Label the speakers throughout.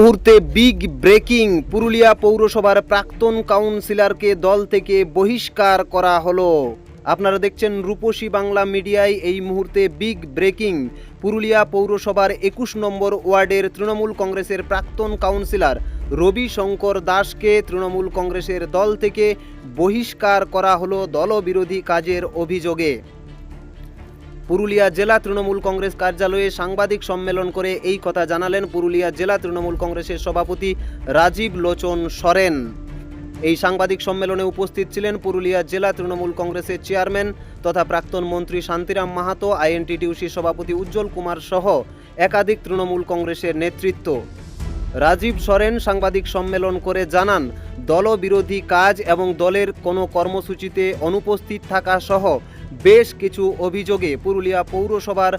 Speaker 1: মুহূর্তে big breaking, Purulia পৌরসভার প্রাক্তন কাউন্সিলরকে দল থেকে বহিষ্কার করা হলো। আপনারা দেখছেন রূপসী বাংলা মিডিয়ায়। এই মুহূর্তে বিগ ব্রেকিং, পুরুলিয়া পৌরসভার 21 নম্বর ওয়ার্ডের তৃণমূল কংগ্রেসের প্রাক্তন কাউন্সিলর রবি শঙ্কর দাসকে তৃণমূল কংগ্রেসের দল থেকে বহিষ্কার করা হলো দলবিরোধী কাজের অভিযোগে। পুরুলিয়া জেলা তৃণমূল কংগ্রেস কার্যালয়ে সাংবাদিক সম্মেলন করে এই কথা জানালেন পুরুলিয়া জেলা তৃণমূল কংগ্রেসের সভাপতি রাজীব লোচন সরেন। এই সাংবাদিক সম্মেলনে উপস্থিত ছিলেন পুরুলিয়া জেলা তৃণমূল কংগ্রেসের চেয়ারম্যান তথা প্রাক্তন মন্ত্রী শান্তিরাম মাহাতো, আইএনটিটিউসি সভাপতি উজ্জ্বল কুমার সহ একাধিক তৃণমূল কংগ্রেসের নেতৃত্ব। রাজীব সরেন সাংবাদিক সম্মেলন করে জানান, দলবিরোধী কাজ এবং দলের কোনো কর্মসূচিতে অনুপস্থিত থাকা সহ বেশ কিছু অভিযোগে পুরুলিয়া পৌরসভার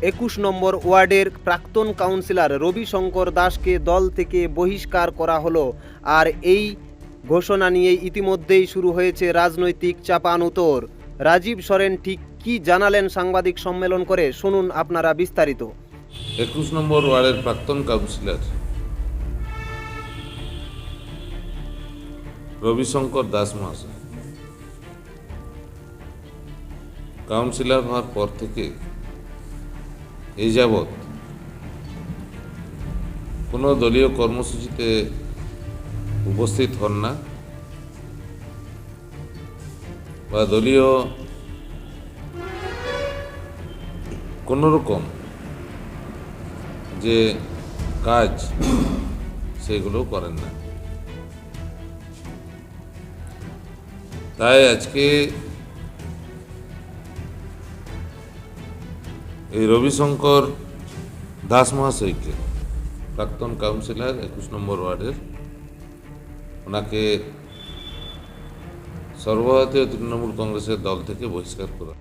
Speaker 1: 21 নম্বর ওয়ার্ডের প্রাক্তন কাউন্সিলর রবি শঙ্কর দাসকে দল থেকে বহিষ্কার করা হলো। আর এই ঘোষণা নিয়ে ইতিমধ্যেই শুরু হয়েছে রাজনৈতিক চাপানুতোর। রাজীব সরেন ঠিক কি জানালেন সাংবাদিক সম্মেলন করে, শুনুন আপনারা বিস্তারিত।
Speaker 2: 21 নম্বর ওয়ার্ডের প্রাক্তন কাউন্সিলর রবিশঙ্কর দাস মহাশয় কাউন্সিলর হওয়ার পর থেকে এই যাবৎ কোনো দলীয় কর্মসূচিতে উপস্থিত হন না বা দলীয় কোনো রকম যে কাজ সেগুলো করেন না। তাই আজকে এই রবিশঙ্কর দাস মহাশয়কে প্রাক্তন কাউন্সিলর 21 নম্বর ওয়ার্ডের, ওনাকে সর্বভারতীয় তৃণমূল কংগ্রেসের দল থেকে বহিষ্কার করা।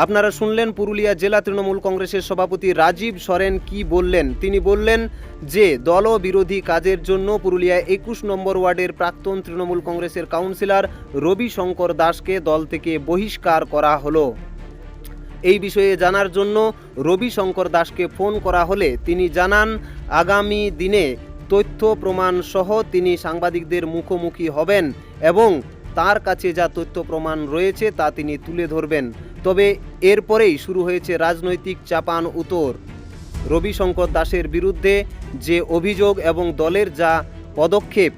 Speaker 1: আপনারা শুনলেন পুরুলিয়া জেলা তৃণমূল কংগ্রেসের সভাপতি রাজীব সরেন কি বললেন। তিনি বললেন যে দলবিরোধী কাজের জন্য পুরুলিয়া 21 নম্বর ওয়ার্ডের প্রাক্তন তৃণমূল কংগ্রেসের কাউন্সিলর রবি শঙ্কর দাসকে দল থেকে বহিষ্কার করা হলো। এই বিষয়ে জানার জন্য রবি শঙ্কর দাসকে ফোন করা হলে তিনি জানান, আগামী দিনে তথ্য প্রমাণ সহ তিনি সাংবাদিকদের মুখোমুখি হবেন এবং তার কাছে যা তথ্য প্রমাণ রয়েছে তা তিনি তুলে ধরবেন। তবে এরপরেই শুরু হয়েছে রাজনৈতিক চাপান উতোর। রবি শঙ্কর দাসের বিরুদ্ধে যে অভিযোগ এবং দলের যা পদক্ষেপ,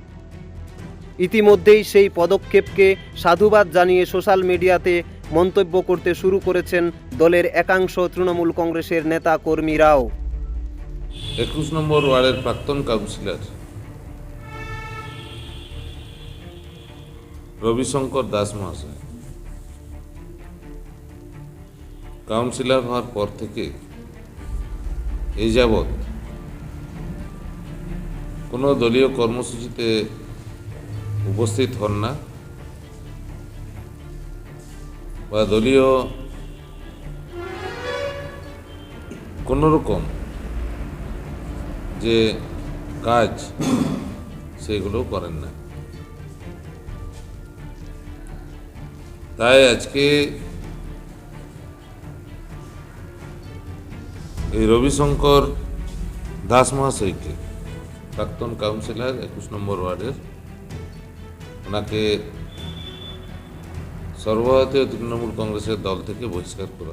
Speaker 1: ইতিমধ্যেই সেই পদক্ষেপকে সাধুবাদ জানিয়ে সোশ্যাল মিডিয়াতে মন্তব্য করতে শুরু করেছেন দলের একাংশ তৃণমূল কংগ্রেসের নেতা কর্মীরাও।
Speaker 2: 21 নম্বর ওয়ার্ডের প্রাক্তন কাউন্সিলর রবিশঙ্কর দাস মহাশয় কাউন্সিলর হওয়ার পর থেকে এই যাবৎ কোনো দলীয় কর্মসূচিতে উপস্থিত হন না বা দলীয় কোনো রকম যে কাজ সেগুলো করেন না। তাই আজকে এই রবিশঙ্কর দাস মহাশয়কে প্রাক্তন কাউন্সিলর 21 নম্বর ওয়ার্ডের, ওনাকে সর্বভারতীয় তৃণমূল কংগ্রেসের দল থেকে বহিষ্কার করা।